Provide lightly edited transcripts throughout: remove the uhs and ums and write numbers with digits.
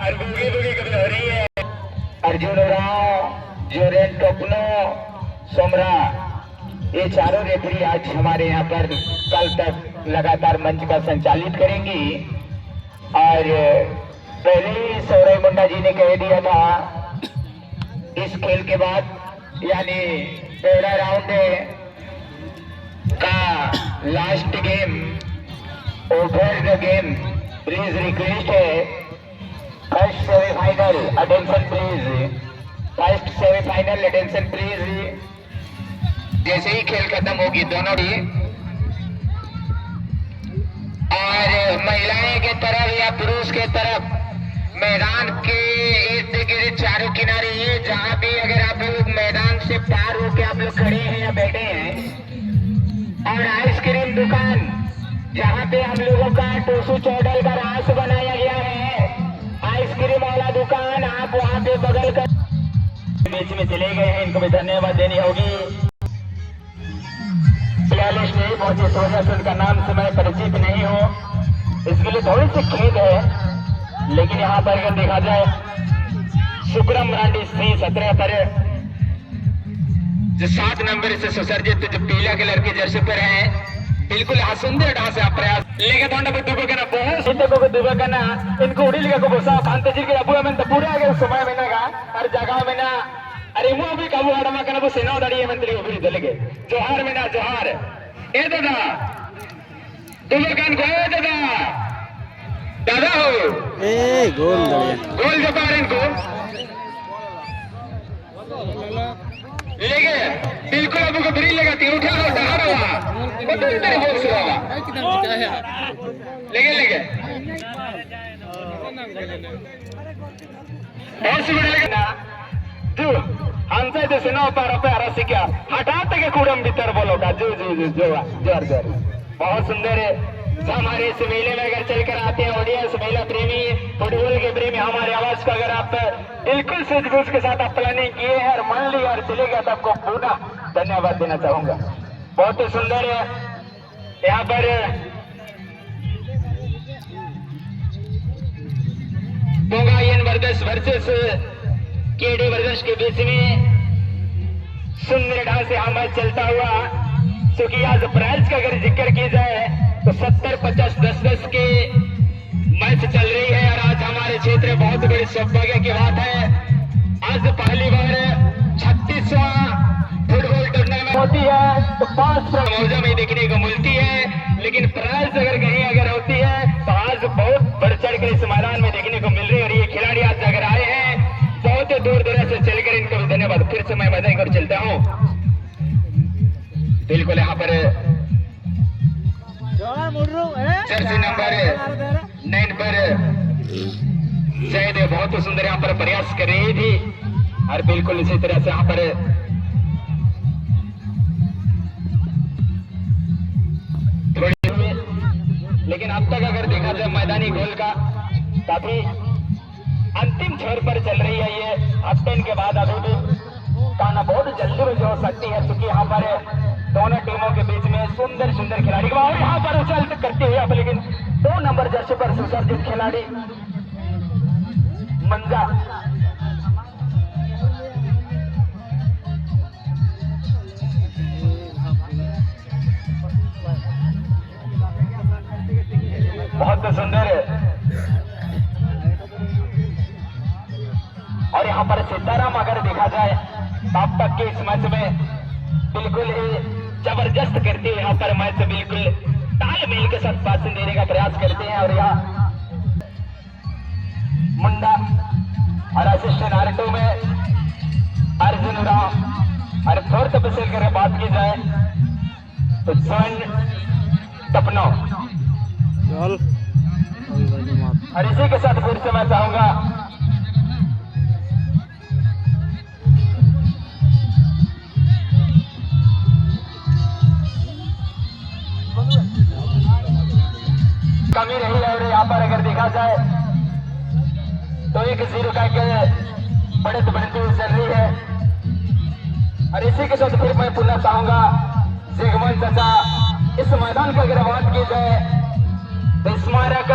और बुगी बुगी कभी हो रही है। अर्जुन राव, जोरेन टोपनो, सोमरा, ये चारों रेफरी आज हमारे यहाँ पर कल तक लगातार मंच का संचालित करेंगी। और पहले ही सौरभ मुंडा जी ने कह दिया था इस खेल के बाद यानी पहला राउंड का last game over the game please request है first semifinal attention please, first semifinal attention please. जैसे ही खेल खत्म होगी दोनों भी और महिलाएं के तरफ या पुरुष के तरफ मैदान के इर्द गिर्द चारों किनारे ये जहां भी अगर आप लोग मैदान से पार होकर आप लोग खड़े हैं या बैठे हैं और आइसक्रीम दुकान जहां पे हम लोगों का टोसू चौडल का रास बनाया गया है, आइसक्रीम वाला दुकान आप वहां पे बगल कर बीच में चले गए हैं, इनको भी धन्यवाद देनी होगी। प्लेलिस्ट नहीं पहुंचे इस वजह से उनका नाम से मैं परिचित नहीं हूँ, इसके लिए थोड़ी सी खेद है। लेकिन यहाँ पर अगर देखा जाए शुक्रम रांडी सिंह 17 पर जो 7 नंबर से सुसर्जित जो पीला कलर के जर्सी पर है, बिल्कुल सुंदर ढंग से आप प्रयास लेके तोंड पे दुबकना बहुत सिद्ध को दुबकना इनको उड़ी लिखा को बोसा फांतेजी के अबुआ में तो पूरा अगर समय में ना हर जगह में ना अरे मुंह भी काबू हड़मा करना वो सेना दड़ी मंत्री उभरी चलेगे जोहार में ना जोहार ए दादा दुबकन को ए दादा दादा हो ए गोल जपार इनको लेके बिल्कुल अबू को ब्रिल लगाती उठा लो डहाड़ा हुआ वो तो इधर बोल से होगा लेके बहुत सुबह लेके जो हमसे जो सुना पर रसी क्या हटाते के कूड़म भीतर बोलो का जो जोर बहुत सुंदर है। हमारे इस मेले में अगर चलकर आते हैं ऑडियंस महिला प्रेमी फुटबॉल के प्रेमी हमारे आवाज का अगर आप बिल्कुल सूझबूझ के साथ आप प्लानिंग किए हैं और मान लिया और चले गया तो आपको पूरा धन्यवाद देना चाहूंगा। बहुत ही सुंदर है। यहाँ पर बोंगायन वर्दस वर्सेस केडी वर्दस के बीच में सुंदर ढंग से हमारा चलता हुआ, क्योंकि आज प्राइज का अगर जिक्र की जाए तो 70-50 10-10 के मैच चल रही है। और आज हमारे क्षेत्र में बहुत बड़ी सौभाग्य की बात है, आज पहली बार 36वां फुटबॉल टूर्नामेंट होती है तो 5 मौजा में देखने को मिलती है। लेकिन प्राइज अगर कहीं अगर होती है तो आज बहुत बढ़ चढ़ कर इस मैदान में देखने को मिल रही है। और ये खिलाड़ी आज अगर आए हैं बहुत दूर दराज से चलकर इनको भी धन्यवाद फिर से मैं बधाई कर चलता हूँ। बिल्कुल यहाँ पर जर्सी नंबर 9 पर जयदेव बहुत सुंदर यहाँ पर प्रयास कर रही थी और बिल्कुल इसी तरह से यहाँ पर लेकिन अब तक अगर देखा जाए मैदानी गोल का काफी अंतिम छोर पर चल रही है। ये हफ्ते के बाद अभी भी काना बहुत जल्दी में जो हो सकती है, क्योंकि यहाँ पर दोनों टीमों के बीच में सुंदर सुंदर खिलाड़ी और यहाँ पर उछल करते हुए अब लेकिन 2 नंबर जर्सी पर सुसर्जित खिलाड़ी मंजा बहुत सुंदर है। और यहाँ पर सीताराम अगर देखा जाए अब तक के इस मैच में बिल्कुल ही जबरदस्त करते हुए यहाँ पर मैच बिल्कुल तालमेल के साथ पास देने का प्रयास करते हैं। और यहाँ मुंडा और असिस्टेंट आर2 में अर्जुन राव और फोर्थ ऑफिसर की बात की जाए तो जोन टपनो। और इसी के साथ फिर से मैं चाहूंगा कमी रही है। और यहाँ पर अगर देखा जाए तो 1-0 का बढ़त बढ़ती हुई चल रही है। और इसी के साथ फिर मैं पुनः चाहूंगा जिगमन चाचा इस मैदान की अगर बात की जाए तो स्मारक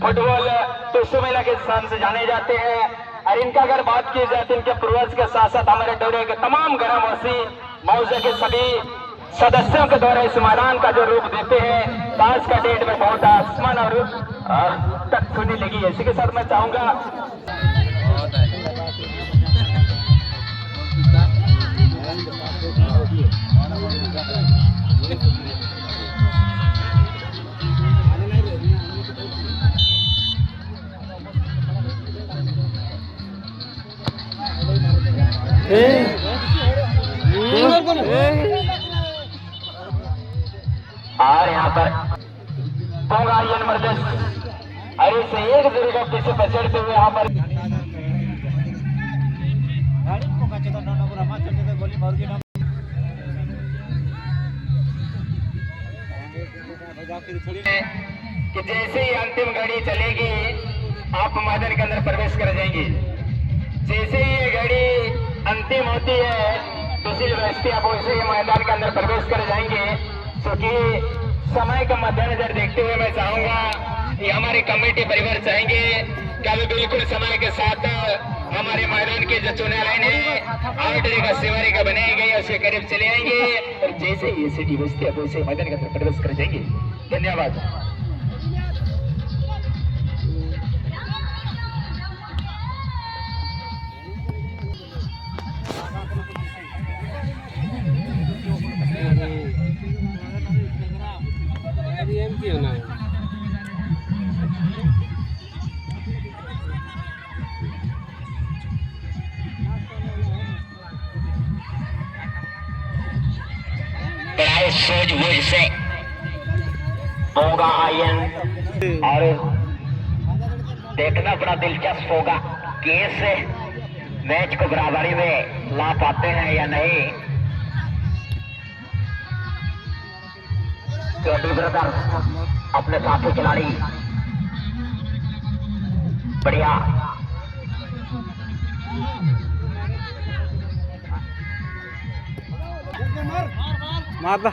फुटबॉल टुसु मेला के स्थान से जाने जाते हैं। और इनका अगर बात की जाए तो इनके पूर्वज के साथ साथ हमारे डोरे के तमाम ग्राम वासी मौजे के सभी सदस्यों के द्वारा इस मैदान का जो रूप देते हैं, आज का डेट में बहुत आसमान और तक सुनी लगी। इसी के साथ मैं चाहूंगा और यहाँ पर पोंगा आयन मर्दस अरे से एक जरूर पीछे पछड़ते हुए यहाँ पर कि जैसे ही अंतिम घड़ी चलेगी आप मैदान के अंदर प्रवेश कर जाएंगे। जैसे ही ये घड़ी अंतिम होती है दूसरी व्यवस्थी आप वैसे ही मैदान के अंदर प्रवेश कर जाएंगे। क्योंकि समय का मद्देनजर देखते हुए मैं चाहूंगा कि हमारी कमेटी परिवार चाहेंगे कि अभी बिल्कुल समय के साथ हमारे मैदान के जो चुनाव लाइन है आउटरी का सेवारी का बनाई गई उसके करीब चले आएंगे और जैसे ही सिटी व्यवस्थी आप वैसे मैदान के अंदर प्रवेश कर जाएंगे। धन्यवाद। सूझबूझ से पोंगा आयन और देखना बड़ा दिलचस्प होगा कि इस मैच को बराबरी में ला पाते हैं या नहीं। केडी ब्रदर्स अपने साथी खिलाड़ी बढ़िया मारदा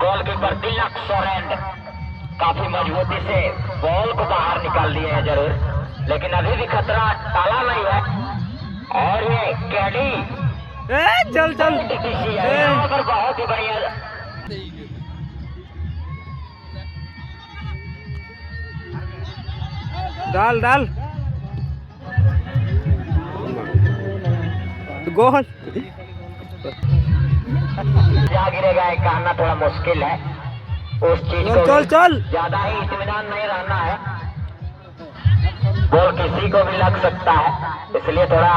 गोलकीपर तिलक सोरेन काफी मजबूती से बॉल को बाहर निकाल दिए हैं जरूर, लेकिन अभी भी खतरा टाला नहीं है। और ये केडी चल चल यहाँ पर बहुत ही बढ़िया डाल डाल गोल जा गिरेगा एक कहना थोड़ा मुश्किल है। उस चीज को चल चल ज्यादा ही इत्मीनान नहीं रहना है, बॉल किसी को भी लग सकता है, इसलिए थोड़ा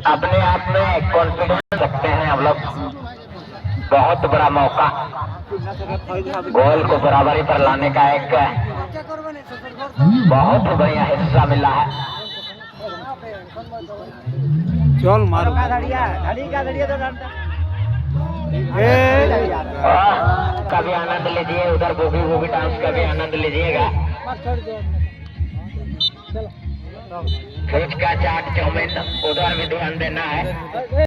अपने आप में कॉन्फिडेंस रखते हैं हम लोग। बहुत बड़ा मौका गोल को बराबरी पर लाने का एक बहुत बढ़िया हिस्सा मिला है। चल मारो कभी आनंद लीजिए, उधर गोभी गोभी डांस का भी आनंद लीजिएगा। फुचका चाट चाउमीन उधर भी ध्यान देना है।